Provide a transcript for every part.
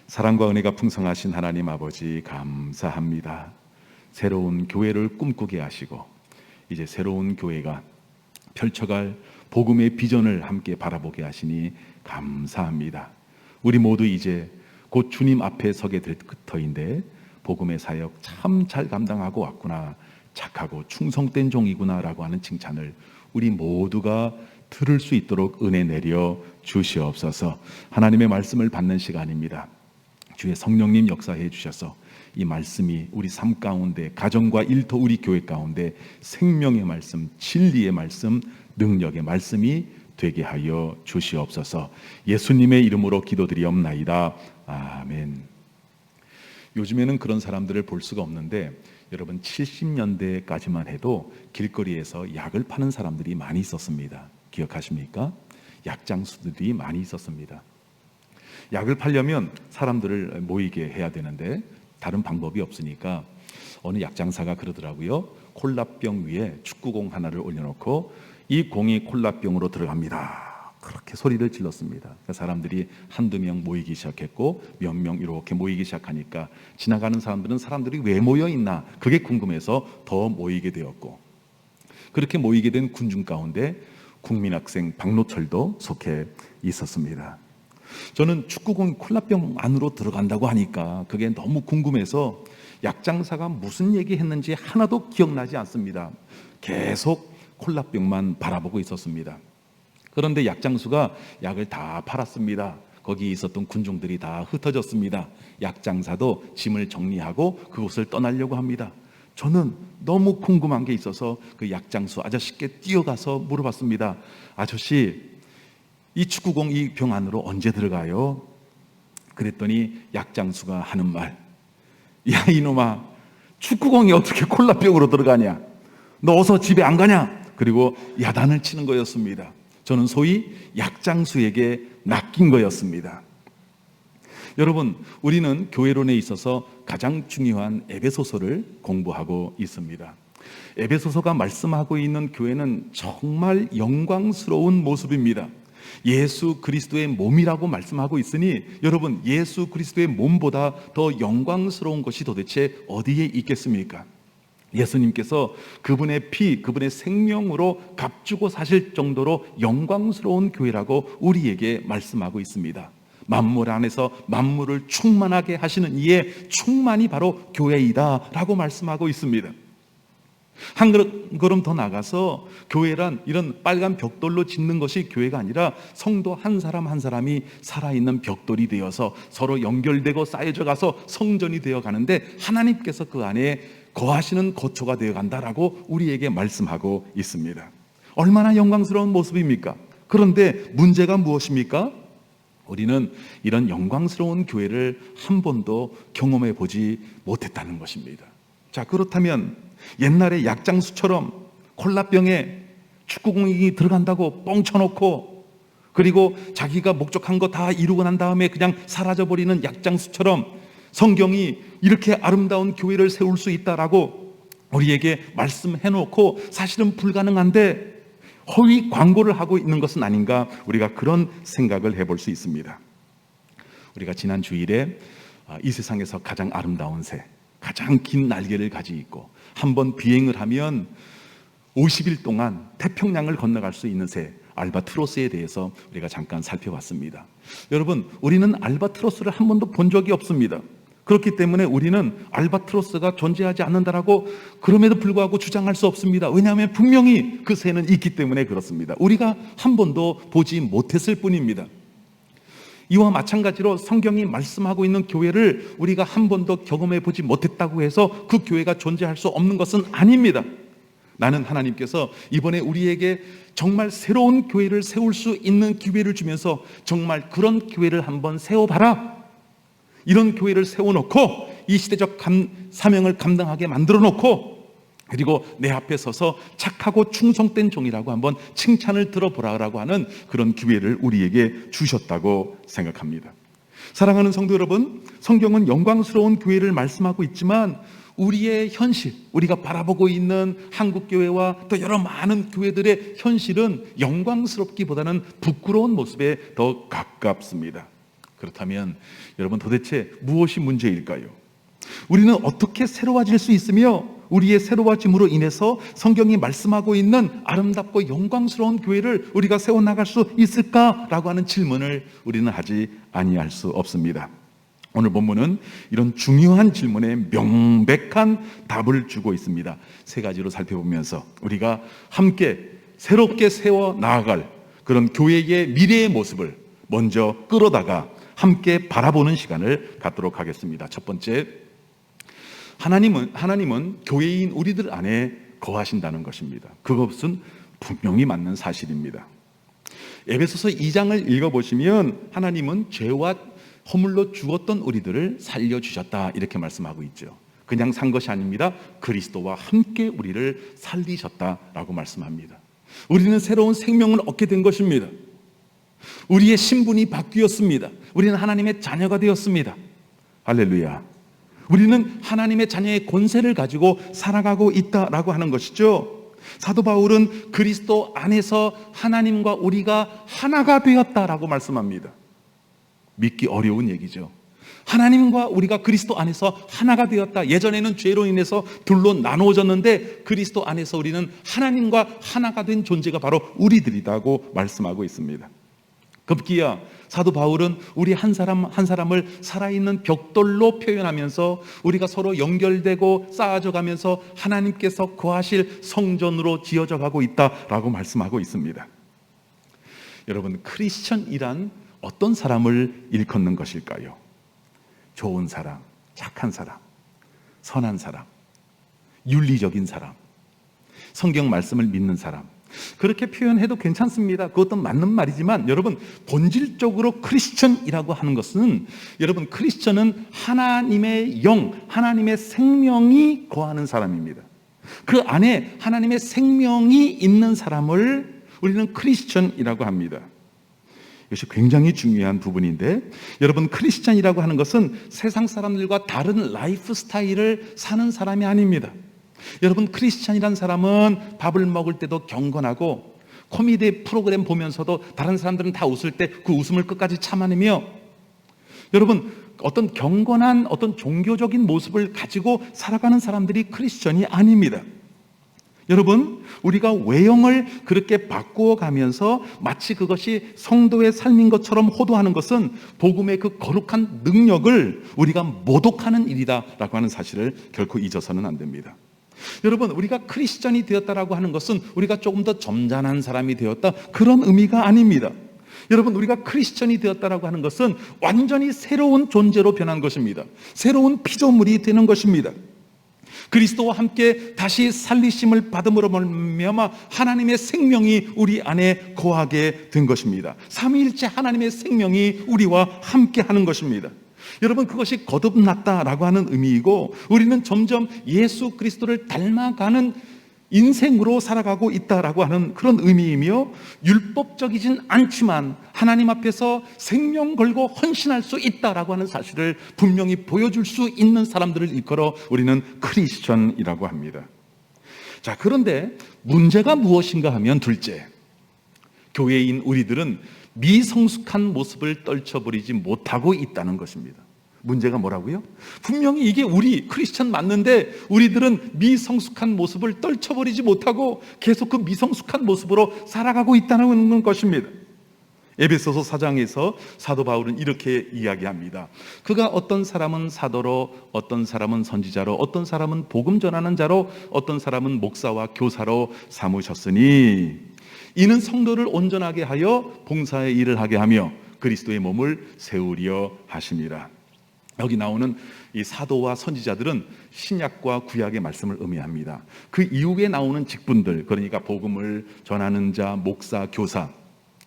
사랑과 은혜가 풍성하신 하나님 아버지 감사합니다. 새로운 교회를 꿈꾸게 하시고 이제 새로운 교회가 펼쳐갈 복음의 비전을 함께 바라보게 하시니 감사합니다. 우리 모두 이제 곧 주님 앞에 서게 될 터인데 복음의 사역 참 잘 감당하고 왔구나, 착하고 충성된 종이구나 라고 하는 칭찬을 우리 모두가 들을 수 있도록 은혜 내려 주시옵소서. 하나님의 말씀을 받는 시간입니다. 주의 성령님 역사해 주셔서 이 말씀이 우리 삶 가운데, 가정과 일터 우리 교회 가운데 생명의 말씀, 진리의 말씀, 능력의 말씀이 되게 하여 주시옵소서. 예수님의 이름으로 기도드리옵나이다. 아멘. 요즘에는 그런 사람들을 볼 수가 없는데 여러분, 70년대까지만 해도 길거리에서 약을 파는 사람들이 많이 있었습니다. 기억하십니까? 약장수들이 많이 있었습니다. 약을 팔려면 사람들을 모이게 해야 되는데 다른 방법이 없으니까 어느 약장사가 그러더라고요. 콜라병 위에 축구공 하나를 올려놓고 이 공이 콜라병으로 들어갑니다. 그렇게 소리를 질렀습니다. 사람들이 한두 명 모이기 시작했고 몇 명 이렇게 모이기 시작하니까 지나가는 사람들은 사람들이 왜 모여 있나 그게 궁금해서 더 모이게 되었고, 그렇게 모이게 된 군중 가운데 국민학생 박노철도 속해 있었습니다. 저는 축구공이 콜라병 안으로 들어간다고 하니까 그게 너무 궁금해서 약장사가 무슨 얘기했는지 하나도 기억나지 않습니다. 계속 콜라병만 바라보고 있었습니다. 그런데 약장수가 약을 다 팔았습니다. 거기 있었던 군중들이 다 흩어졌습니다. 약장사도 짐을 정리하고 그곳을 떠나려고 합니다. 저는 너무 궁금한 게 있어서 그 약장수 아저씨께 뛰어가서 물어봤습니다. 아저씨, 이 축구공 이 병 안으로 언제 들어가요? 그랬더니 약장수가 하는 말, 야 이놈아, 축구공이 어떻게 콜라병으로 들어가냐? 너 어서 집에 안 가냐? 그리고 야단을 치는 거였습니다. 저는 소위 약장수에게 낚인 거였습니다. 여러분, 우리는 교회론에 있어서 가장 중요한 에베소서를 공부하고 있습니다. 에베소서가 말씀하고 있는 교회는 정말 영광스러운 모습입니다. 예수 그리스도의 몸이라고 말씀하고 있으니 여러분, 예수 그리스도의 몸보다 더 영광스러운 것이 도대체 어디에 있겠습니까? 예수님께서 그분의 피, 그분의 생명으로 값주고 사실 정도로 영광스러운 교회라고 우리에게 말씀하고 있습니다. 만물 안에서 만물을 충만하게 하시는 이의 충만이 바로 교회이다 라고 말씀하고 있습니다. 한 걸음 더 나가서 교회란 이런 빨간 벽돌로 짓는 것이 교회가 아니라 성도 한 사람 한 사람이 살아있는 벽돌이 되어서 서로 연결되고 쌓여져 가서 성전이 되어 가는데 하나님께서 그 안에 거하시는 거처가 되어 간다라고 우리에게 말씀하고 있습니다. 얼마나 영광스러운 모습입니까? 그런데 문제가 무엇입니까? 우리는 이런 영광스러운 교회를 한 번도 경험해 보지 못했다는 것입니다. 자, 그렇다면 옛날에 약장수처럼 콜라병에 축구공이 들어간다고 뻥 쳐놓고 그리고 자기가 목적한 거 다 이루고 난 다음에 그냥 사라져버리는 약장수처럼 성경이 이렇게 아름다운 교회를 세울 수 있다라고 우리에게 말씀해놓고 사실은 불가능한데 허위 광고를 하고 있는 것은 아닌가, 우리가 그런 생각을 해볼 수 있습니다. 우리가 지난 주일에 이 세상에서 가장 아름다운 새, 가장 긴 날개를 가지고 있고 한번 비행을 하면 50일 동안 태평양을 건너갈 수 있는 새 알바트로스에 대해서 우리가 잠깐 살펴봤습니다. 여러분, 우리는 알바트로스를 한 번도 본 적이 없습니다. 그렇기 때문에 우리는 알바트로스가 존재하지 않는다라고 그럼에도 불구하고 주장할 수 없습니다. 왜냐하면 분명히 그 새는 있기 때문에 그렇습니다. 우리가 한 번도 보지 못했을 뿐입니다. 이와 마찬가지로 성경이 말씀하고 있는 교회를 우리가 한 번도 경험해 보지 못했다고 해서 그 교회가 존재할 수 없는 것은 아닙니다. 나는 하나님께서 이번에 우리에게 정말 새로운 교회를 세울 수 있는 기회를 주면서 정말 그런 교회를 한번 세워봐라, 이런 교회를 세워놓고 이 시대적 사명을 감당하게 만들어놓고 그리고 내 앞에 서서 착하고 충성된 종이라고 한번 칭찬을 들어보라고 하는 그런 기회를 우리에게 주셨다고 생각합니다. 사랑하는 성도 여러분, 성경은 영광스러운 교회를 말씀하고 있지만 우리의 현실, 우리가 바라보고 있는 한국교회와 또 여러 많은 교회들의 현실은 영광스럽기보다는 부끄러운 모습에 더 가깝습니다. 그렇다면 여러분, 도대체 무엇이 문제일까요? 우리는 어떻게 새로워질 수 있으며 우리의 새로워짐으로 인해서 성경이 말씀하고 있는 아름답고 영광스러운 교회를 우리가 세워나갈 수 있을까라고 하는 질문을 우리는 하지 아니할 수 없습니다. 오늘 본문은 이런 중요한 질문에 명백한 답을 주고 있습니다. 세 가지로 살펴보면서 우리가 함께 새롭게 세워 나아갈 그런 교회의 미래의 모습을 먼저 끌어다가 함께 바라보는 시간을 갖도록 하겠습니다. 첫 번째, 하나님은 교회인 우리들 안에 거하신다는 것입니다. 그것은 분명히 맞는 사실입니다. 에베소서 2장을 읽어보시면 하나님은 죄와 허물로 죽었던 우리들을 살려주셨다 이렇게 말씀하고 있죠. 그냥 산 것이 아닙니다. 그리스도와 함께 우리를 살리셨다라고 말씀합니다. 우리는 새로운 생명을 얻게 된 것입니다. 우리의 신분이 바뀌었습니다. 우리는 하나님의 자녀가 되었습니다. 할렐루야. 우리는 하나님의 자녀의 권세를 가지고 살아가고 있다라고 하는 것이죠. 사도 바울은 그리스도 안에서 하나님과 우리가 하나가 되었다라고 말씀합니다. 믿기 어려운 얘기죠. 하나님과 우리가 그리스도 안에서 하나가 되었다. 예전에는 죄로 인해서 둘로 나누어졌는데 그리스도 안에서 우리는 하나님과 하나가 된 존재가 바로 우리들이라고 말씀하고 있습니다. 급기야 사도 바울은 우리 한 사람 한 사람을 살아있는 벽돌로 표현하면서 우리가 서로 연결되고 쌓아져 가면서 하나님께서 거하실 성전으로 지어져 가고 있다라고 말씀하고 있습니다. 여러분, 크리스천이란 어떤 사람을 일컫는 것일까요? 좋은 사람, 착한 사람, 선한 사람, 윤리적인 사람, 성경 말씀을 믿는 사람, 그렇게 표현해도 괜찮습니다. 그것도 맞는 말이지만 여러분, 본질적으로 크리스천이라고 하는 것은, 여러분, 크리스천은 하나님의 영, 하나님의 생명이 거하는 사람입니다. 그 안에 하나님의 생명이 있는 사람을 우리는 크리스천이라고 합니다. 이것이 굉장히 중요한 부분인데, 여러분, 크리스천이라고 하는 것은 세상 사람들과 다른 라이프 스타일을 사는 사람이 아닙니다. 여러분, 크리스천이란 사람은 밥을 먹을 때도 경건하고 코미디 프로그램 보면서도 다른 사람들은 다 웃을 때 그 웃음을 끝까지 참아내며, 여러분, 어떤 경건한 어떤 종교적인 모습을 가지고 살아가는 사람들이 크리스천이 아닙니다. 여러분, 우리가 외형을 그렇게 바꾸어 가면서 마치 그것이 성도의 삶인 것처럼 호도하는 것은 복음의 그 거룩한 능력을 우리가 모독하는 일이다라고 하는 사실을 결코 잊어서는 안 됩니다. 여러분, 우리가 크리스천이 되었다라고 하는 것은 우리가 조금 더 점잖은 사람이 되었다, 그런 의미가 아닙니다. 여러분, 우리가 크리스천이 되었다라고 하는 것은 완전히 새로운 존재로 변한 것입니다. 새로운 피조물이 되는 것입니다. 그리스도와 함께 다시 살리심을 받음으로 말미암아 하나님의 생명이 우리 안에 거하게 된 것입니다. 삼위일체 하나님의 생명이 우리와 함께 하는 것입니다. 여러분, 그것이 거듭났다라고 하는 의미이고, 우리는 점점 예수 그리스도를 닮아가는 인생으로 살아가고 있다라고 하는 그런 의미이며, 율법적이진 않지만 하나님 앞에서 생명 걸고 헌신할 수 있다라고 하는 사실을 분명히 보여줄 수 있는 사람들을 일컬어 우리는 크리스천이라고 합니다. 자, 그런데 문제가 무엇인가 하면, 둘째, 교회인 우리들은 미성숙한 모습을 떨쳐버리지 못하고 있다는 것입니다. 문제가 뭐라고요? 분명히 이게 우리 크리스천 맞는데 우리들은 미성숙한 모습을 떨쳐버리지 못하고 계속 그 미성숙한 모습으로 살아가고 있다는 것입니다. 에베소서 4장에서 사도 바울은 이렇게 이야기합니다. 그가 어떤 사람은 사도로, 어떤 사람은 선지자로, 어떤 사람은 복음 전하는 자로, 어떤 사람은 목사와 교사로 삼으셨으니 이는 성도를 온전하게 하여 봉사의 일을 하게 하며 그리스도의 몸을 세우려 하심이라. 여기 나오는 이 사도와 선지자들은 신약과 구약의 말씀을 의미합니다. 그 이후에 나오는 직분들, 그러니까 복음을 전하는 자, 목사, 교사,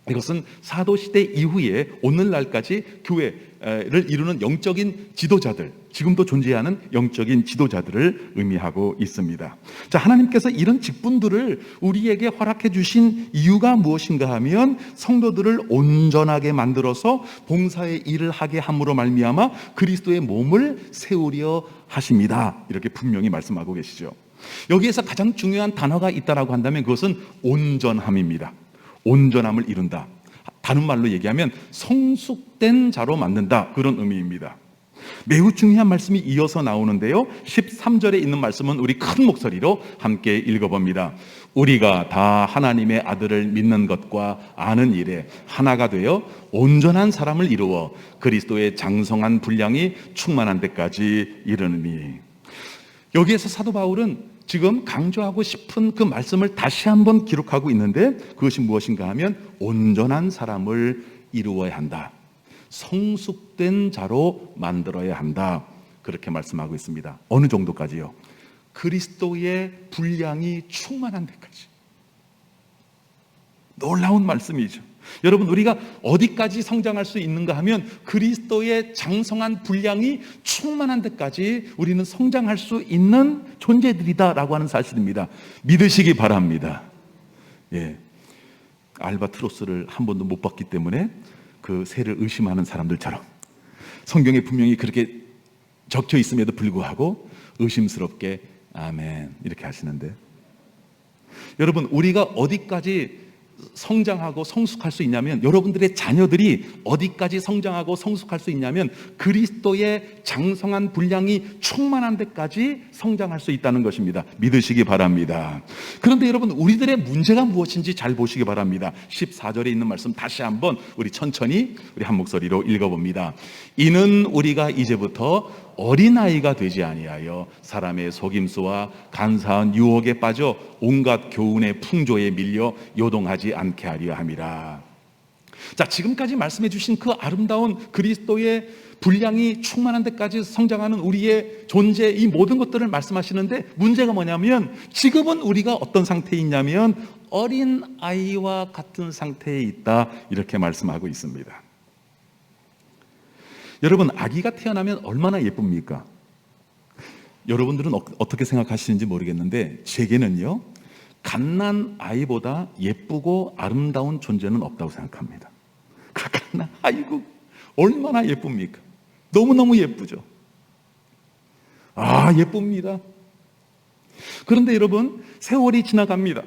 이것은 사도시대 이후에 오늘날까지 교회를 이루는 영적인 지도자들, 지금도 존재하는 영적인 지도자들을 의미하고 있습니다. 자, 하나님께서 이런 직분들을 우리에게 허락해 주신 이유가 무엇인가 하면, 성도들을 온전하게 만들어서 봉사의 일을 하게 함으로 말미암아 그리스도의 몸을 세우려 하십니다. 이렇게 분명히 말씀하고 계시죠. 여기에서 가장 중요한 단어가 있다라고 한다면 그것은 온전함입니다. 온전함을 이룬다. 다른 말로 얘기하면 성숙된 자로 만든다, 그런 의미입니다. 매우 중요한 말씀이 이어서 나오는데요, 13절에 있는 말씀은 우리 큰 목소리로 함께 읽어봅니다. 우리가 다 하나님의 아들을 믿는 것과 아는 일에 하나가 되어 온전한 사람을 이루어 그리스도의 장성한 분량이 충만한 데까지 이르느니. 여기에서 사도 바울은 지금 강조하고 싶은 그 말씀을 다시 한번 기록하고 있는데, 그것이 무엇인가 하면 온전한 사람을 이루어야 한다, 성숙된 자로 만들어야 한다, 그렇게 말씀하고 있습니다. 어느 정도까지요? 그리스도의 분량이 충만한 데까지. 놀라운 말씀이죠. 여러분, 우리가 어디까지 성장할 수 있는가 하면 그리스도의 장성한 분량이 충만한 데까지 우리는 성장할 수 있는 존재들이다라고 하는 사실입니다. 믿으시기 바랍니다. 예, 알바트로스를 한 번도 못 봤기 때문에 그 새를 의심하는 사람들처럼 성경에 분명히 그렇게 적혀 있음에도 불구하고 의심스럽게 아멘 이렇게 하시는데, 여러분, 우리가 어디까지 성장하고 성숙할 수 있냐면, 여러분들의 자녀들이 어디까지 성장하고 성숙할 수 있냐면 그리스도의 장성한 분량이 충만한 데까지 성장할 수 있다는 것입니다. 믿으시기 바랍니다. 그런데 여러분, 우리들의 문제가 무엇인지 잘 보시기 바랍니다. 14절에 있는 말씀 다시 한번 우리 천천히 우리 한 목소리로 읽어봅니다. 이는 우리가 이제부터 어린아이가 되지 아니하여 사람의 속임수와 간사한 유혹에 빠져 온갖 교훈의 풍조에 밀려 요동하지 않게 하려 함이라. 자, 지금까지 말씀해 주신 그 아름다운 그리스도의 분량이 충만한 데까지 성장하는 우리의 존재, 이 모든 것들을 말씀하시는데, 문제가 뭐냐면 지금은 우리가 어떤 상태에 있냐면 어린아이와 같은 상태에 있다, 이렇게 말씀하고 있습니다. 여러분, 아기가 태어나면 얼마나 예쁩니까? 여러분들은 어떻게 생각하시는지 모르겠는데 제게는요, 갓난 아이보다 예쁘고 아름다운 존재는 없다고 생각합니다. 그 갓난, 아이고 얼마나 예쁩니까? 너무너무 예쁘죠. 아, 예쁩니다. 그런데 여러분, 세월이 지나갑니다.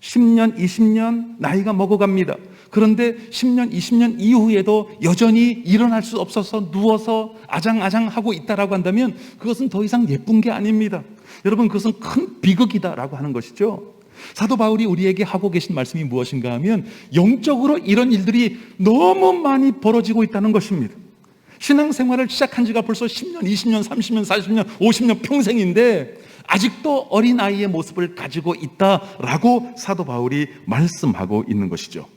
10년, 20년 나이가 먹어갑니다. 그런데 10년, 20년 이후에도 여전히 일어날 수 없어서 누워서 아장아장하고 있다라고 한다면 그것은 더 이상 예쁜 게 아닙니다. 여러분, 그것은 큰 비극이다라고 하는 것이죠. 사도 바울이 우리에게 하고 계신 말씀이 무엇인가 하면 영적으로 이런 일들이 너무 많이 벌어지고 있다는 것입니다. 신앙생활을 시작한 지가 벌써 10년, 20년, 30년, 40년, 50년 평생인데 아직도 어린아이의 모습을 가지고 있다라고 사도 바울이 말씀하고 있는 것이죠.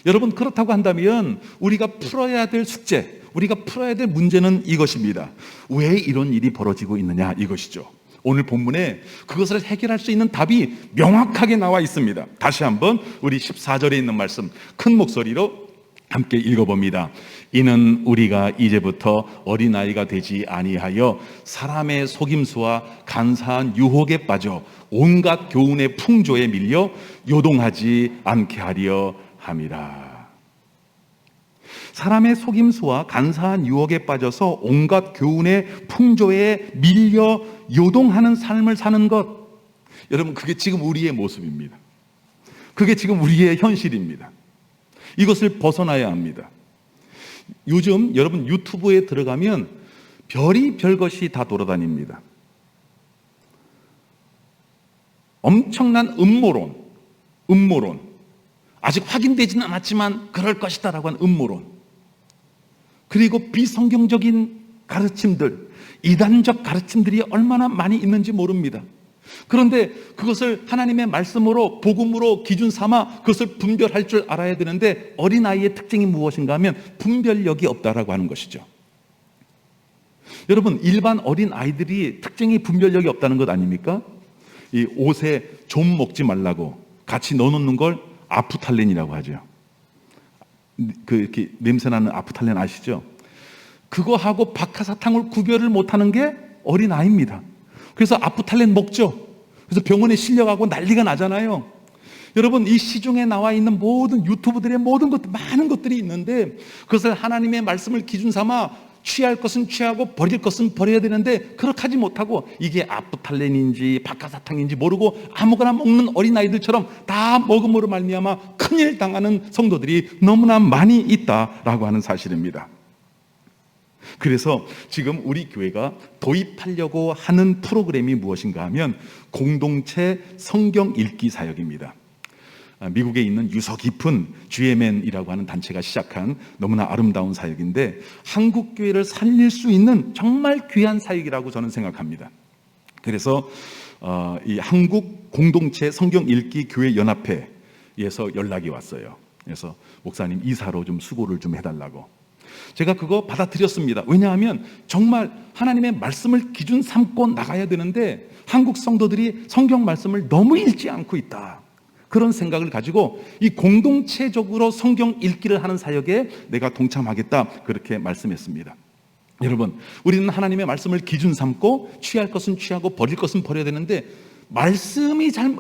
여러분, 그렇다고 한다면 우리가 풀어야 될 숙제, 우리가 풀어야 될 문제는 이것입니다. 왜 이런 일이 벌어지고 있느냐, 이것이죠. 오늘 본문에 그것을 해결할 수 있는 답이 명확하게 나와 있습니다. 다시 한번 우리 14절에 있는 말씀 큰 목소리로 함께 읽어봅니다. 이는 우리가 이제부터 어린아이가 되지 아니하여 사람의 속임수와 간사한 유혹에 빠져 온갖 교훈의 풍조에 밀려 요동하지 않게 하려 함이라. 사람의 속임수와 간사한 유혹에 빠져서 온갖 교훈의 풍조에 밀려 요동하는 삶을 사는 것, 여러분, 그게 지금 우리의 모습입니다. 그게 지금 우리의 현실입니다. 이것을 벗어나야 합니다. 요즘 여러분 유튜브에 들어가면 별것이 다 돌아다닙니다. 엄청난 음모론, 아직 확인되지는 않았지만 그럴 것이다 라고 하는 음모론, 그리고 비성경적인 가르침들, 이단적 가르침들이 얼마나 많이 있는지 모릅니다. 그런데 그것을 하나님의 말씀으로, 복음으로 기준 삼아 그것을 분별할 줄 알아야 되는데, 어린아이의 특징이 무엇인가 하면 분별력이 없다라고 하는 것이죠. 여러분, 일반 어린아이들이 특징이 분별력이 없다는 것 아닙니까? 이 옷에 좀 먹지 말라고 같이 넣어놓는 걸 아프탈렌이라고 하죠. 이렇게 냄새나는 아프탈렌 아시죠? 그거하고 박하사탕을 구별을 못하는 게 어린아이입니다. 그래서 아프탈렌 먹죠. 그래서 병원에 실려가고 난리가 나잖아요. 여러분, 이 시중에 나와 있는 모든 유튜브들의 모든 것들, 많은 것들이 있는데 그것을 하나님의 말씀을 기준 삼아 취할 것은 취하고 버릴 것은 버려야 되는데 그렇게 하지 못하고 이게 아프탈렌인지 박하사탕인지 모르고 아무거나 먹는 어린아이들처럼 다 먹음으로 말미암아 큰일 당하는 성도들이 너무나 많이 있다라고 하는 사실입니다. 그래서 지금 우리 교회가 도입하려고 하는 프로그램이 무엇인가 하면 공동체 성경 읽기 사역입니다. 미국에 있는 유서 깊은 GMN이라고 하는 단체가 시작한 너무나 아름다운 사역인데 한국 교회를 살릴 수 있는 정말 귀한 사역이라고 저는 생각합니다. 그래서 이 한국 공동체 성경 읽기 교회 연합회에서 연락이 왔어요. 그래서 목사님 이사로 좀 수고를 좀 해달라고. 제가 그거 받아들였습니다. 왜냐하면 정말 하나님의 말씀을 기준 삼고 나가야 되는데 한국 성도들이 성경 말씀을 너무 읽지 않고 있다. 그런 생각을 가지고 이 공동체적으로 성경 읽기를 하는 사역에 내가 동참하겠다 그렇게 말씀했습니다. 여러분, 우리는 하나님의 말씀을 기준 삼고 취할 것은 취하고 버릴 것은 버려야 되는데 말씀이 잘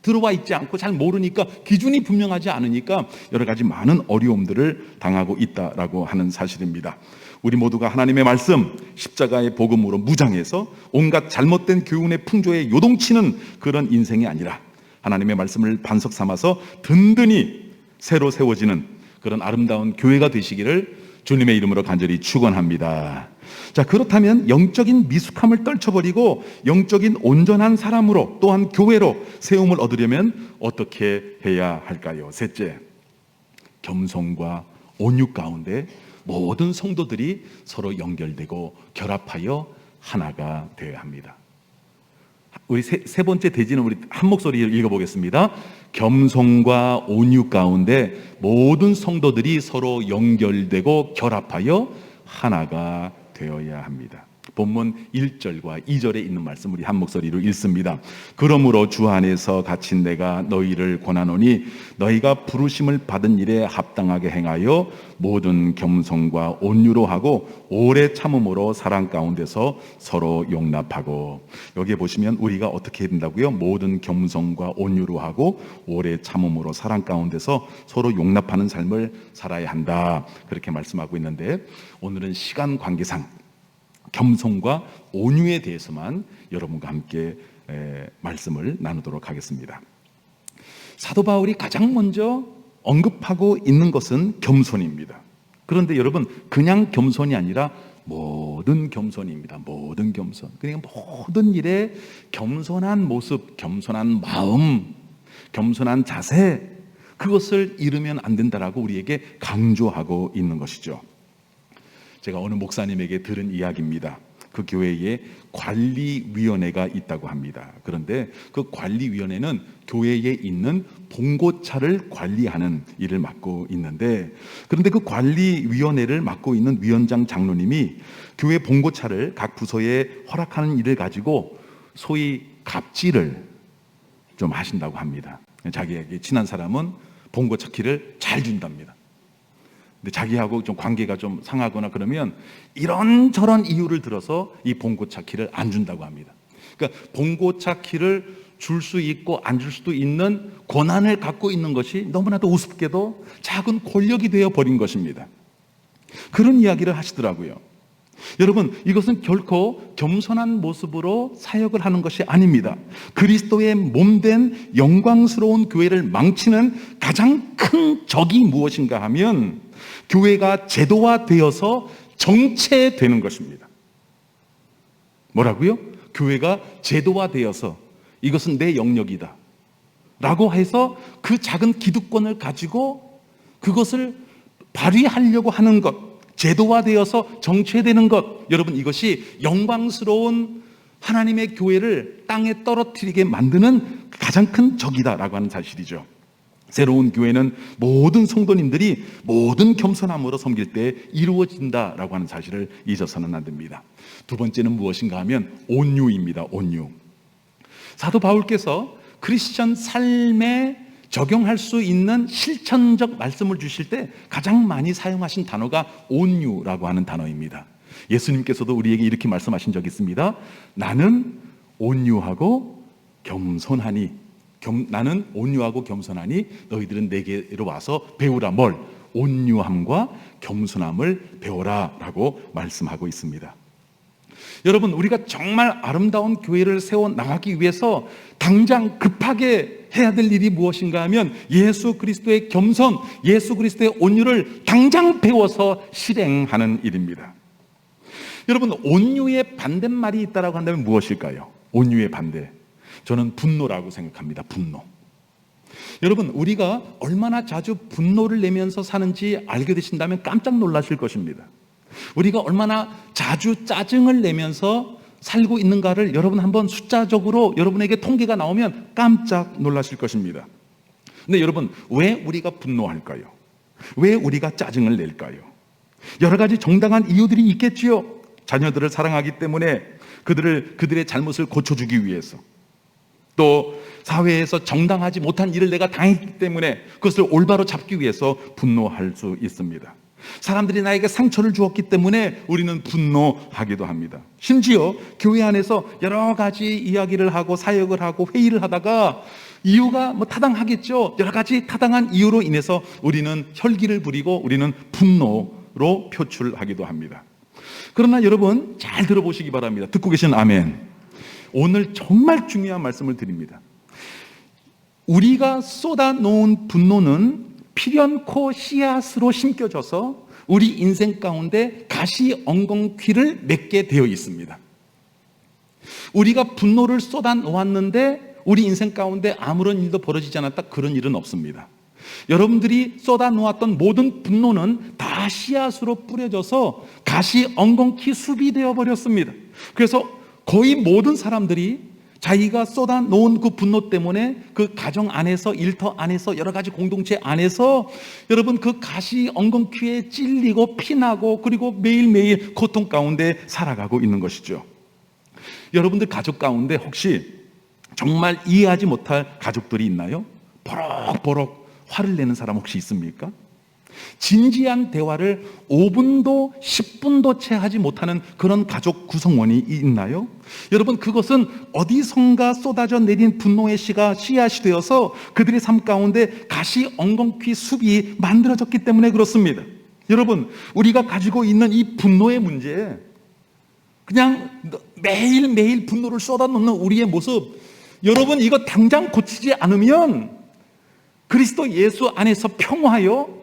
들어와 있지 않고 잘 모르니까 기준이 분명하지 않으니까 여러 가지 많은 어려움들을 당하고 있다라고 하는 사실입니다. 우리 모두가 하나님의 말씀 십자가의 복음으로 무장해서 온갖 잘못된 교훈의 풍조에 요동치는 그런 인생이 아니라 하나님의 말씀을 반석 삼아서 든든히 새로 세워지는 그런 아름다운 교회가 되시기를 주님의 이름으로 간절히 축원합니다. 자, 그렇다면 영적인 미숙함을 떨쳐버리고 영적인 온전한 사람으로 또한 교회로 세움을 얻으려면 어떻게 해야 할까요? 셋째, 겸손과 온유 가운데 모든 성도들이 서로 연결되고 결합하여 하나가 되어야 합니다. 우리 세 번째 대지는 우리 한 목소리를 읽어보겠습니다. 겸손과 온유 가운데 모든 성도들이 서로 연결되고 결합하여 하나가 되어야 합니다. 본문 1절과 2절에 있는 말씀 우리 한 목소리로 읽습니다. 그러므로 주 안에서 갇힌 내가 너희를 권하노니 너희가 부르심을 받은 일에 합당하게 행하여 모든 겸손과 온유로 하고 오래 참음으로 사랑 가운데서 서로 용납하고. 여기에 보시면 우리가 어떻게 해야 된다고요? 모든 겸손과 온유로 하고 오래 참음으로 사랑 가운데서 서로 용납하는 삶을 살아야 한다 그렇게 말씀하고 있는데 오늘은 시간 관계상 겸손과 온유에 대해서만 여러분과 함께 말씀을 나누도록 하겠습니다. 사도 바울이 가장 먼저 언급하고 있는 것은 겸손입니다. 그런데 여러분, 그냥 겸손이 아니라 모든 겸손입니다. 모든 겸손. 그러니까 모든 일에 겸손한 모습, 겸손한 마음, 겸손한 자세, 그것을 잃으면 안 된다라고 우리에게 강조하고 있는 것이죠. 제가 어느 목사님에게 들은 이야기입니다. 그 교회에 관리위원회가 있다고 합니다. 그런데 그 관리위원회는 교회에 있는 봉고차를 관리하는 일을 맡고 있는데, 그런데 그 관리위원회를 맡고 있는 위원장 장로님이 교회 봉고차를 각 부서에 허락하는 일을 가지고 소위 갑질을 좀 하신다고 합니다. 자기에게 친한 사람은 봉고차 키를 잘 준답니다. 근데 자기하고 좀 관계가 좀 상하거나 그러면 이런저런 이유를 들어서 이 봉고차 키를 안 준다고 합니다. 그러니까 봉고차 키를 줄 수 있고 안 줄 수도 있는 권한을 갖고 있는 것이 너무나도 우습게도 작은 권력이 되어 버린 것입니다. 그런 이야기를 하시더라고요. 여러분, 이것은 결코 겸손한 모습으로 사역을 하는 것이 아닙니다. 그리스도의 몸된 영광스러운 교회를 망치는 가장 큰 적이 무엇인가 하면 교회가 제도화되어서 정체되는 것입니다. 뭐라고요? 교회가 제도화되어서 이것은 내 영역이다 라고 해서 그 작은 기득권을 가지고 그것을 발휘하려고 하는 것, 제도화되어서 정체되는 것, 여러분, 이것이 영광스러운 하나님의 교회를 땅에 떨어뜨리게 만드는 가장 큰 적이다라고 하는 사실이죠. 새로운 교회는 모든 성도님들이 모든 겸손함으로 섬길 때 이루어진다라고 하는 사실을 잊어서는 안 됩니다. 두 번째는 무엇인가 하면 온유입니다. 온유. 사도 바울께서 크리스천 삶에 적용할 수 있는 실천적 말씀을 주실 때 가장 많이 사용하신 단어가 온유라고 하는 단어입니다. 예수님께서도 우리에게 이렇게 말씀하신 적이 있습니다. 나는 온유하고 겸손하니, 나는 온유하고 겸손하니 너희들은 내게로 와서 배우라. 뭘? 온유함과 겸손함을 배워라라고 말씀하고 있습니다. 여러분, 우리가 정말 아름다운 교회를 세워 나가기 위해서 당장 급하게 해야 될 일이 무엇인가 하면 예수 그리스도의 겸손, 예수 그리스도의 온유를 당장 배워서 실행하는 일입니다. 여러분, 온유의 반대말이 있다라고 한다면 무엇일까요? 온유의 반대, 저는 분노라고 생각합니다. 분노. 여러분, 우리가 얼마나 자주 분노를 내면서 사는지 알게 되신다면 깜짝 놀라실 것입니다. 우리가 얼마나 자주 짜증을 내면서 살고 있는가를 여러분 한번 숫자적으로 여러분에게 통계가 나오면 깜짝 놀라실 것입니다. 근데 여러분, 왜 우리가 분노할까요? 왜 우리가 짜증을 낼까요? 여러 가지 정당한 이유들이 있겠지요. 자녀들을 사랑하기 때문에, 그들의 잘못을 고쳐주기 위해서, 또 사회에서 정당하지 못한 일을 내가 당했기 때문에 그것을 올바로 잡기 위해서 분노할 수 있습니다. 사람들이 나에게 상처를 주었기 때문에 우리는 분노하기도 합니다. 심지어 교회 안에서 여러 가지 이야기를 하고 사역을 하고 회의를 하다가 이유가 타당하겠죠. 여러 가지 타당한 이유로 인해서 우리는 혈기를 부리고 우리는 분노로 표출하기도 합니다. 그러나 여러분, 잘 들어보시기 바랍니다. 듣고 계신 아멘. 오늘 정말 중요한 말씀을 드립니다. 우리가 쏟아놓은 분노는 필연코 씨앗으로 심겨져서 우리 인생 가운데 가시 엉겅퀴를 맺게 되어 있습니다. 우리가 분노를 쏟아놓았는데 우리 인생 가운데 아무런 일도 벌어지지 않았다, 그런 일은 없습니다. 여러분들이 쏟아놓았던 모든 분노는 다 씨앗으로 뿌려져서 가시 엉겅퀴 숲이 되어버렸습니다. 그래서 거의 모든 사람들이 자기가 쏟아놓은 그 분노 때문에 그 가정 안에서, 일터 안에서, 여러 가지 공동체 안에서 여러분 그 가시 엉겅퀴에 찔리고 피나고 그리고 매일매일 고통 가운데 살아가고 있는 것이죠. 여러분들 가족 가운데 혹시 정말 이해하지 못할 가족들이 있나요? 버럭버럭 화를 내는 사람 혹시 있습니까? 진지한 대화를 5분도 10분도 채 하지 못하는 그런 가족 구성원이 있나요? 여러분, 그것은 어디선가 쏟아져 내린 분노의 씨앗이 되어서 그들의 삶 가운데 가시 엉겅퀴 숲이 만들어졌기 때문에 그렇습니다. 여러분, 우리가 가지고 있는 이 분노의 문제, 그냥 매일매일 분노를 쏟아놓는 우리의 모습, 여러분 이거 당장 고치지 않으면 그리스도 예수 안에서 평화요,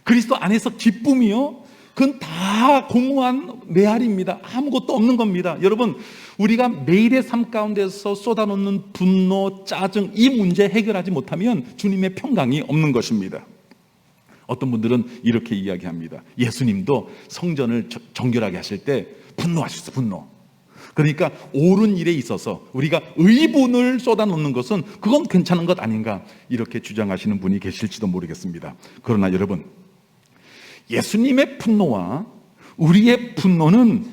그리스도 안에서 기쁨이요, 그건 다 공허한 메아리입니다. 아무것도 없는 겁니다. 여러분, 우리가 매일의 삶 가운데서 쏟아놓는 분노, 짜증, 이 문제 해결하지 못하면 주님의 평강이 없는 것입니다. 어떤 분들은 이렇게 이야기합니다. 예수님도 성전을 정결하게 하실 때 분노하셨어요. 분노. 그러니까 옳은 일에 있어서 우리가 의분을 쏟아놓는 것은 그건 괜찮은 것 아닌가, 이렇게 주장하시는 분이 계실지도 모르겠습니다. 그러나 여러분, 예수님의 분노와 우리의 분노는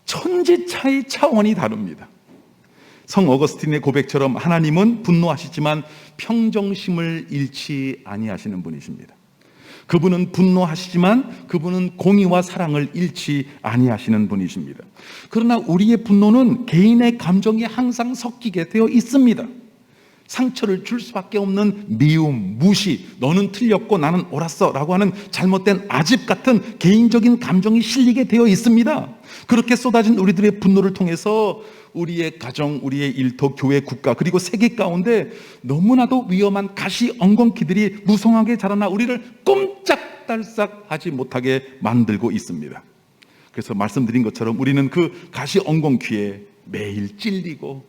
천지 차이 차원이 다릅니다. 성 어거스틴의 고백처럼 하나님은 분노하시지만 평정심을 잃지 아니하시는 분이십니다. 그분은 분노하시지만 그분은 공의와 사랑을 잃지 아니하시는 분이십니다. 그러나 우리의 분노는 개인의 감정이 항상 섞이게 되어 있습니다. 상처를 줄 수밖에 없는 미움, 무시, 너는 틀렸고 나는 옳았어 라고 하는 잘못된 아집 같은 개인적인 감정이 실리게 되어 있습니다. 그렇게 쏟아진 우리들의 분노를 통해서 우리의 가정, 우리의 일터, 교회, 국가, 그리고 세계 가운데 너무나도 위험한 가시 엉겅퀴들이 무성하게 자라나 우리를 꼼짝달싹 하지 못하게 만들고 있습니다. 그래서 말씀드린 것처럼 우리는 그 가시 엉겅퀴에 매일 찔리고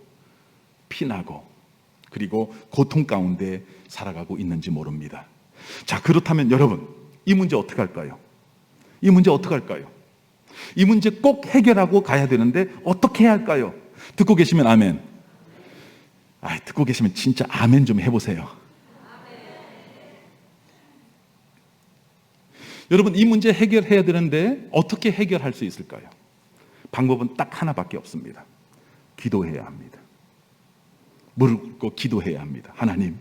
피나고 그리고 고통 가운데 살아가고 있는지 모릅니다. 자, 그렇다면 여러분, 이 문제 어떻게 할까요? 이 문제 어떻게 할까요? 이 문제 꼭 해결하고 가야 되는데 어떻게 해야 할까요? 듣고 계시면 아멘. 듣고 계시면 진짜 아멘 좀 해보세요. 여러분, 이 문제 해결해야 되는데 어떻게 해결할 수 있을까요? 방법은 딱 하나밖에 없습니다. 기도해야 합니다. 무릎 꿇고 기도해야 합니다. 하나님,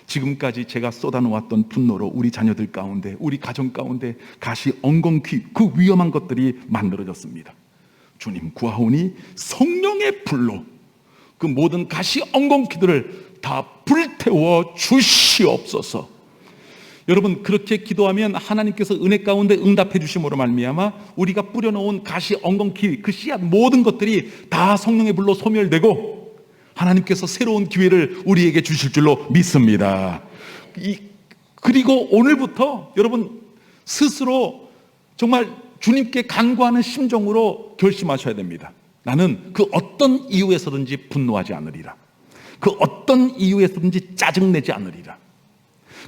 지금까지 제가 쏟아놓았던 분노로 우리 자녀들 가운데, 우리 가정 가운데 가시 엉겅퀴, 그 위험한 것들이 만들어졌습니다. 주님, 구하오니 성령의 불로 그 모든 가시 엉겅퀴들을 다 불태워 주시옵소서. 여러분, 그렇게 기도하면 하나님께서 은혜 가운데 응답해 주심으로 말미암아 우리가 뿌려놓은 가시, 엉겅퀴, 그 씨앗 모든 것들이 다 성령의 불로 소멸되고 하나님께서 새로운 기회를 우리에게 주실 줄로 믿습니다. 그리고 오늘부터 여러분 스스로 정말 주님께 간구하는 심정으로 결심하셔야 됩니다. 나는 그 어떤 이유에서든지 분노하지 않으리라. 그 어떤 이유에서든지 짜증내지 않으리라.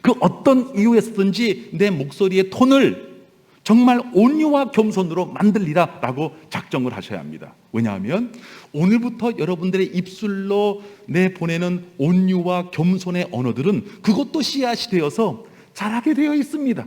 그 어떤 이유에서든지 내 목소리의 톤을 정말 온유와 겸손으로 만들리라 라고 작정을 하셔야 합니다. 왜냐하면 오늘부터 여러분들의 입술로 내보내는 온유와 겸손의 언어들은 그것도 씨앗이 되어서 자라게 되어 있습니다.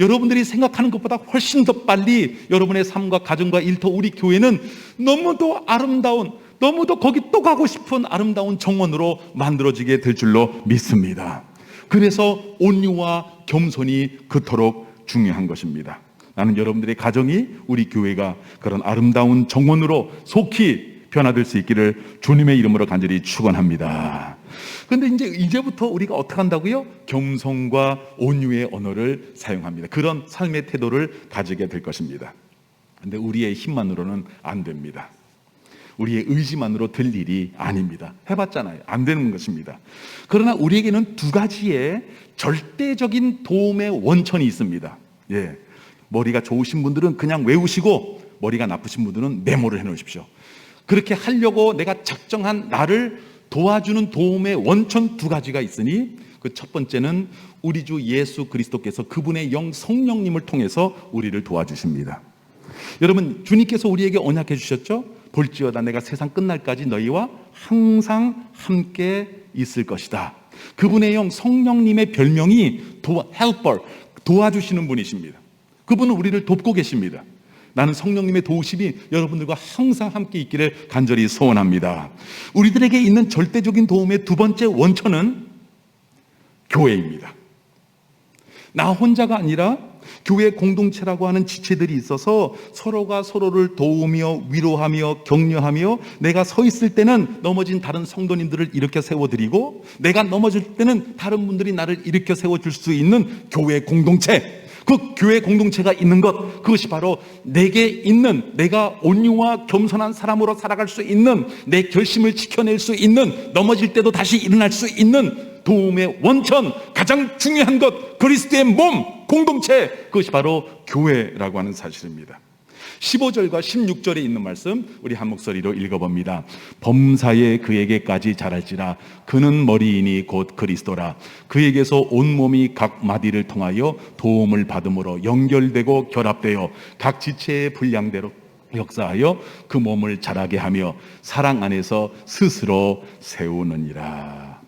여러분들이 생각하는 것보다 훨씬 더 빨리 여러분의 삶과 가정과 일터, 우리 교회는 너무도 아름다운, 너무도 거기 또 가고 싶은 아름다운 정원으로 만들어지게 될 줄로 믿습니다. 그래서 온유와 겸손이 그토록 중요한 것입니다. 나는 여러분들의 가정이, 우리 교회가 그런 아름다운 정원으로 속히 변화될 수 있기를 주님의 이름으로 간절히 축원합니다. 그런데 이제부터 우리가 어떻게 한다고요? 겸손과 온유의 언어를 사용합니다. 그런 삶의 태도를 가지게 될 것입니다. 그런데 우리의 힘만으로는 안 됩니다. 우리의 의지만으로 될 일이 아닙니다. 해봤잖아요. 안 되는 것입니다. 그러나 우리에게는 두 가지의 절대적인 도움의 원천이 있습니다. 예, 머리가 좋으신 분들은 그냥 외우시고, 머리가 나쁘신 분들은 메모를 해놓으십시오. 그렇게 하려고 내가 작정한 나를 도와주는 도움의 원천 두 가지가 있으니, 그 첫 번째는 우리 주 예수 그리스도께서 그분의 영 성령님을 통해서 우리를 도와주십니다. 여러분, 주님께서 우리에게 언약해 주셨죠? 볼지어다 내가 세상 끝날까지 너희와 항상 함께 있을 것이다. 그분의 영 성령님의 별명이 helper, 도와주시는 분이십니다. 그분은 우리를 돕고 계십니다. 나는 성령님의 도우심이 여러분들과 항상 함께 있기를 간절히 소원합니다. 우리들에게 있는 절대적인 도움의 두 번째 원천은 교회입니다. 나 혼자가 아니라 교회 공동체라고 하는 지체들이 있어서 서로가 서로를 도우며 위로하며 격려하며, 내가 서 있을 때는 넘어진 다른 성도님들을 일으켜 세워드리고, 내가 넘어질 때는 다른 분들이 나를 일으켜 세워줄 수 있는 교회 공동체, 그 교회 공동체가 있는 것, 그것이 바로 내게 있는, 내가 온유와 겸손한 사람으로 살아갈 수 있는, 내 결심을 지켜낼 수 있는, 넘어질 때도 다시 일어날 수 있는 도움의 원천, 가장 중요한 것, 그리스도의 몸, 공동체, 그것이 바로 교회라고 하는 사실입니다. 15절과 16절에 있는 말씀 우리 한 목소리로 읽어봅니다. 범사에 그에게까지 자랄지라 그는 머리이니 곧 그리스도라. 그에게서 온몸이 각 마디를 통하여 도움을 받음으로 연결되고 결합되어 각 지체의 분량대로 역사하여 그 몸을 자라게 하며 사랑 안에서 스스로 세우느니라.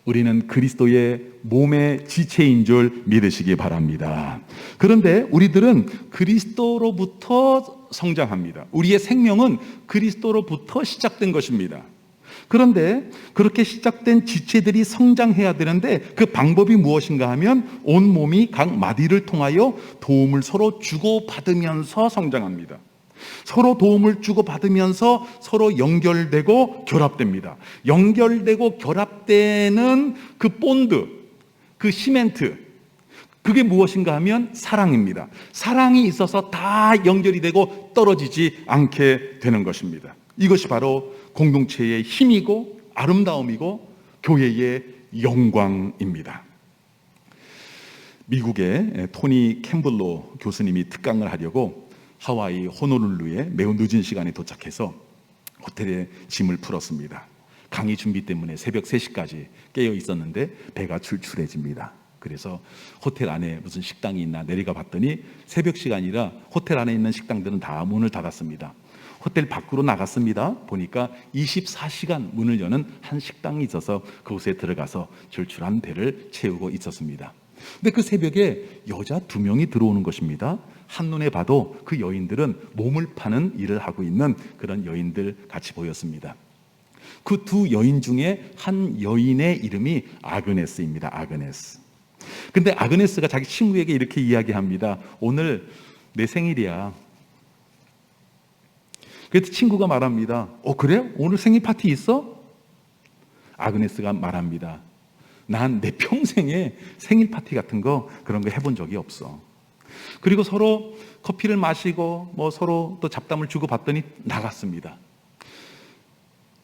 우리는 그리스도의 몸의 지체인 줄 믿으시기 바랍니다. 그런데 우리들은 그리스도로부터 성장합니다. 우리의 생명은 그리스도로부터 시작된 것입니다. 그런데 그렇게 시작된 지체들이 성장해야 되는데 그 방법이 무엇인가 하면 온몸이 각 마디를 통하여 도움을 서로 주고받으면서 성장합니다. 서로 도움을 주고받으면서 서로 연결되고 결합됩니다. 연결되고 결합되는 그 본드, 그 시멘트, 그게 무엇인가 하면 사랑입니다. 사랑이 있어서 다 연결이 되고 떨어지지 않게 되는 것입니다. 이것이 바로 공동체의 힘이고 아름다움이고 교회의 영광입니다. 미국의 토니 캠블로 교수님이 특강을 하려고 하와이 호놀룰루에 매우 늦은 시간에 도착해서 호텔에 짐을 풀었습니다. 강의 준비 때문에 새벽 3시까지 깨어 있었는데 배가 출출해집니다. 그래서 호텔 안에 무슨 식당이 있나 내려가 봤더니 새벽 시간이라 호텔 안에 있는 식당들은 다 문을 닫았습니다. 호텔 밖으로 나갔습니다. 보니까 24시간 문을 여는 한 식당이 있어서 그곳에 들어가서 출출한 배를 채우고 있었습니다. 근데 그 새벽에 여자 2명이 들어오는 것입니다. 한눈에 봐도 그 여인들은 몸을 파는 일을 하고 있는 그런 여인들 같이 보였습니다. 그 두 여인 중에 한 여인의 이름이 아그네스입니다. 아그네스. 근데 아그네스가 자기 친구에게 이렇게 이야기합니다. 오늘 내 생일이야. 그래서 친구가 말합니다. 그래? 오늘 생일 파티 있어? 아그네스가 말합니다. 난 내 평생에 생일 파티 같은 거 그런 거 해본 적이 없어. 그리고 서로 커피를 마시고 뭐 서로 또 잡담을 주고받더니 나갔습니다.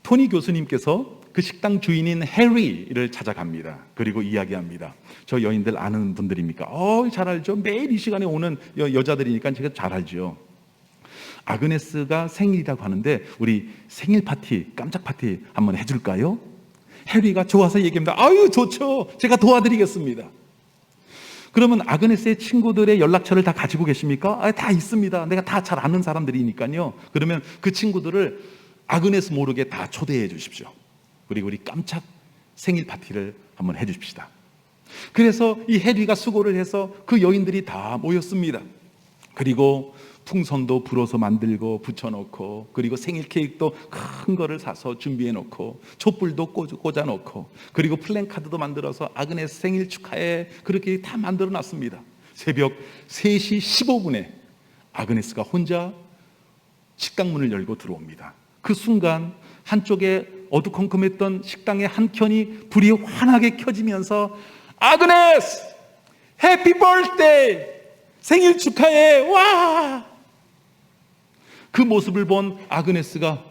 토니 교수님께서 그 식당 주인인 해리를 찾아갑니다. 그리고 이야기합니다. 저 여인들 아는 분들입니까? 잘 알죠. 매일 이 시간에 오는 여자들이니까 제가 잘 알죠. 아그네스가 생일이라고 하는데 우리 생일 파티, 깜짝 파티 한번 해줄까요? 해리가 좋아서 얘기합니다. 아유, 좋죠. 제가 도와드리겠습니다. 그러면 아그네스의 친구들의 연락처를 다 가지고 계십니까? 다 있습니다. 내가 다 잘 아는 사람들이니까요. 그러면 그 친구들을 아그네스 모르게 다 초대해 주십시오. 그리고 우리 깜짝 생일 파티를 한번 해 주십시다. 그래서 이 해리가 수고를 해서 그 여인들이 다 모였습니다. 그리고 풍선도 불어서 만들고 붙여놓고, 그리고 생일 케이크도 큰 거를 사서 준비해놓고, 촛불도 꽂아놓고, 그리고 플랜카드도 만들어서 아그네스 생일 축하해, 그렇게 다 만들어놨습니다. 새벽 3시 15분에 아그네스가 혼자 식당 문을 열고 들어옵니다. 그 순간 한쪽에 어두컴컴했던 식당의 한 켠이 불이 환하게 켜지면서 아그네스! 해피 벌스데이! 생일 축하해! 와! 그 모습을 본 아그네스가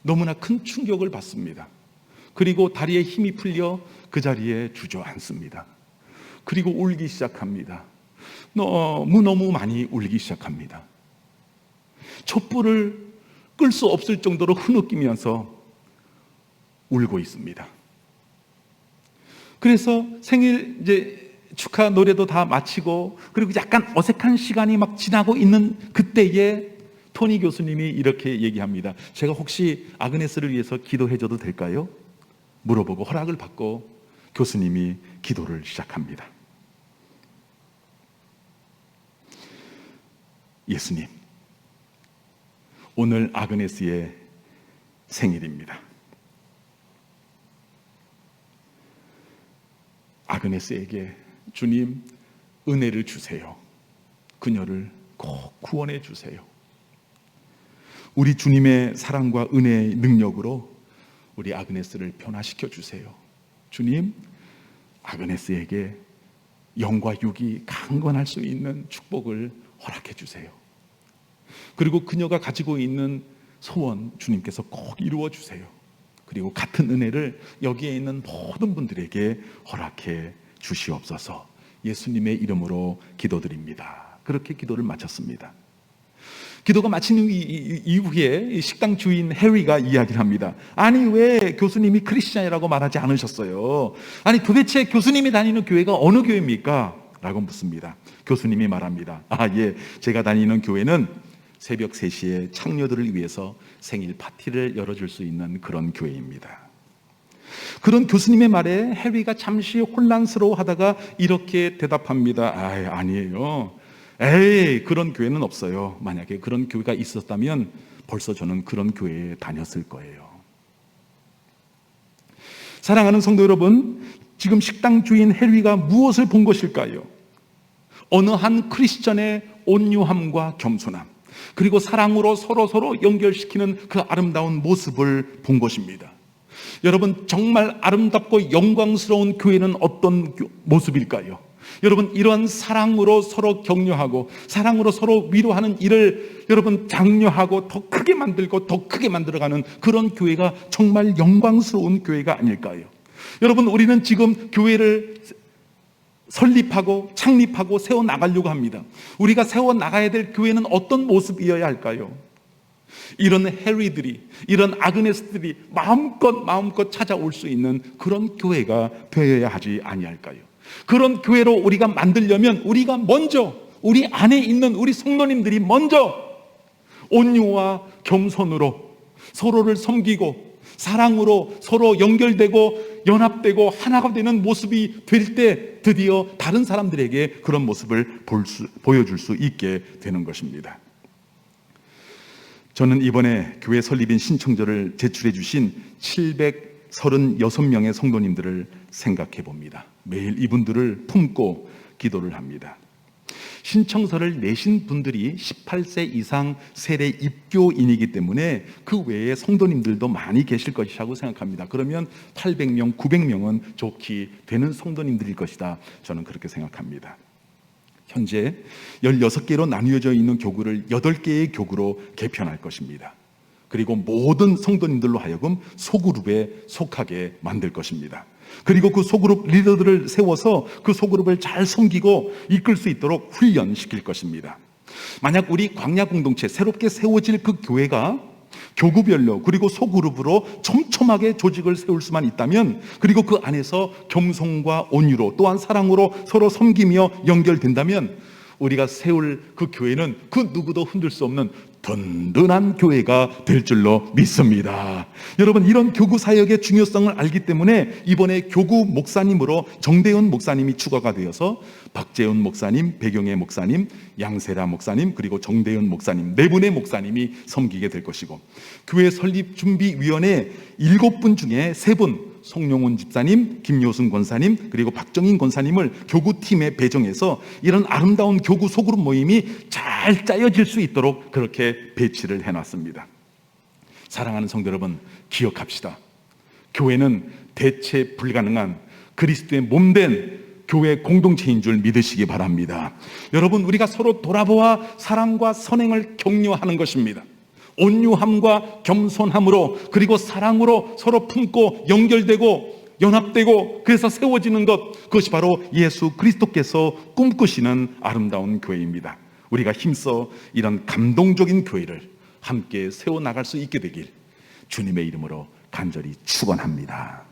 너무나 큰 충격을 받습니다. 그리고 다리에 힘이 풀려 그 자리에 주저앉습니다. 그리고 울기 시작합니다. 너무 많이 울기 시작합니다. 촛불을 끌 수 없을 정도로 흐느끼면서 울고 있습니다. 그래서 생일 축하 노래도 다 마치고, 그리고 약간 어색한 시간이 막 지나고 있는 그때에 토니 교수님이 이렇게 얘기합니다. 제가 혹시 아그네스를 위해서 기도해 줘도 될까요? 물어보고 허락을 받고 교수님이 기도를 시작합니다. 예수님, 오늘 아그네스의 생일입니다. 아그네스에게 주님 은혜를 주세요. 그녀를 꼭 구원해 주세요. 우리 주님의 사랑과 은혜의 능력으로 우리 아그네스를 변화시켜 주세요. 주님, 아그네스에게 영과 육이 강건할 수 있는 축복을 허락해 주세요. 그리고 그녀가 가지고 있는 소원 주님께서 꼭 이루어 주세요. 그리고 같은 은혜를 여기에 있는 모든 분들에게 허락해 주시옵소서. 예수님의 이름으로 기도드립니다. 그렇게 기도를 마쳤습니다. 기도가 마친 이후에 식당 주인 해리가 이야기를 합니다. 아니, 왜 교수님이 크리스찬이라고 말하지 않으셨어요? 아니, 도대체 교수님이 다니는 교회가 어느 교회입니까? 라고 묻습니다. 교수님이 말합니다. 예, 제가 다니는 교회는 새벽 3시에 창녀들을 위해서 생일 파티를 열어줄 수 있는 그런 교회입니다. 그런 교수님의 말에 해리가 잠시 혼란스러워하다가 이렇게 대답합니다. 아니에요. 에이, 그런 교회는 없어요. 만약에 그런 교회가 있었다면 벌써 저는 그런 교회에 다녔을 거예요. 사랑하는 성도 여러분, 지금 식당 주인 해리가 무엇을 본 것일까요? 어느 한 크리스천의 온유함과 겸손함, 그리고 사랑으로 서로 연결시키는 그 아름다운 모습을 본 것입니다. 여러분, 정말 아름답고 영광스러운 교회는 어떤 모습일까요? 여러분, 이런 사랑으로 서로 격려하고 사랑으로 서로 위로하는 일을 여러분 장려하고 더 크게 만들고 더 크게 만들어가는 그런 교회가 정말 영광스러운 교회가 아닐까요? 여러분, 우리는 지금 교회를 설립하고 창립하고 세워나가려고 합니다. 우리가 세워나가야 될 교회는 어떤 모습이어야 할까요? 이런 해리들이, 이런 아그네스들이 마음껏 찾아올 수 있는 그런 교회가 되어야 하지 아니할까요? 그런 교회로 우리가 만들려면 우리가 먼저, 우리 안에 있는 우리 성도님들이 먼저 온유와 겸손으로 서로를 섬기고 사랑으로 서로 연결되고 연합되고 하나가 되는 모습이 될 때 드디어 다른 사람들에게 그런 모습을 보여줄 수 있게 되는 것입니다. 저는 이번에 교회 설립인 신청서를 제출해 주신 736명의 성도님들을 생각해 봅니다. 매일 이분들을 품고 기도를 합니다. 신청서를 내신 분들이 18세 이상 세례 입교인이기 때문에 그 외에 성도님들도 많이 계실 것이라고 생각합니다. 그러면 800명, 900명은 좋게 되는 성도님들일 것이다. 저는 그렇게 생각합니다. 현재 16개로 나뉘어져 있는 교구를 8개의 교구로 개편할 것입니다. 그리고 모든 성도님들로 하여금 소그룹에 속하게 만들 것입니다. 그리고 그 소그룹 리더들을 세워서 그 소그룹을 잘 섬기고 이끌 수 있도록 훈련시킬 것입니다. 만약 우리 광야 공동체 새롭게 세워질 그 교회가 교구별로 그리고 소그룹으로 촘촘하게 조직을 세울 수만 있다면, 그리고 그 안에서 겸손과 온유로 또한 사랑으로 서로 섬기며 연결된다면 우리가 세울 그 교회는 그 누구도 흔들 수 없는 든든한 교회가 될 줄로 믿습니다. 여러분, 이런 교구 사역의 중요성을 알기 때문에 이번에 교구 목사님으로 정대훈 목사님이 추가가 되어서 박재훈 목사님, 배경애 목사님, 양세라 목사님, 그리고 정대훈 목사님, 네 분의 목사님이 섬기게 될 것이고, 교회 설립준비위원회 7분 중에 3분, 송용훈 집사님, 김효순 권사님, 그리고 박정인 권사님을 교구팀에 배정해서 이런 아름다운 교구 소그룹 모임이 잘 짜여질 수 있도록 그렇게 배치를 해놨습니다. 사랑하는 성도 여러분, 기억합시다. 교회는 대체 불가능한 그리스도의 몸된 교회 공동체인 줄 믿으시기 바랍니다. 여러분, 우리가 서로 돌아보아 사랑과 선행을 격려하는 것입니다. 온유함과 겸손함으로 그리고 사랑으로 서로 품고 연결되고 연합되고 그래서 세워지는 것, 그것이 바로 예수 그리스도께서 꿈꾸시는 아름다운 교회입니다. 우리가 힘써 이런 감동적인 교회를 함께 세워나갈 수 있게 되길 주님의 이름으로 간절히 축원합니다.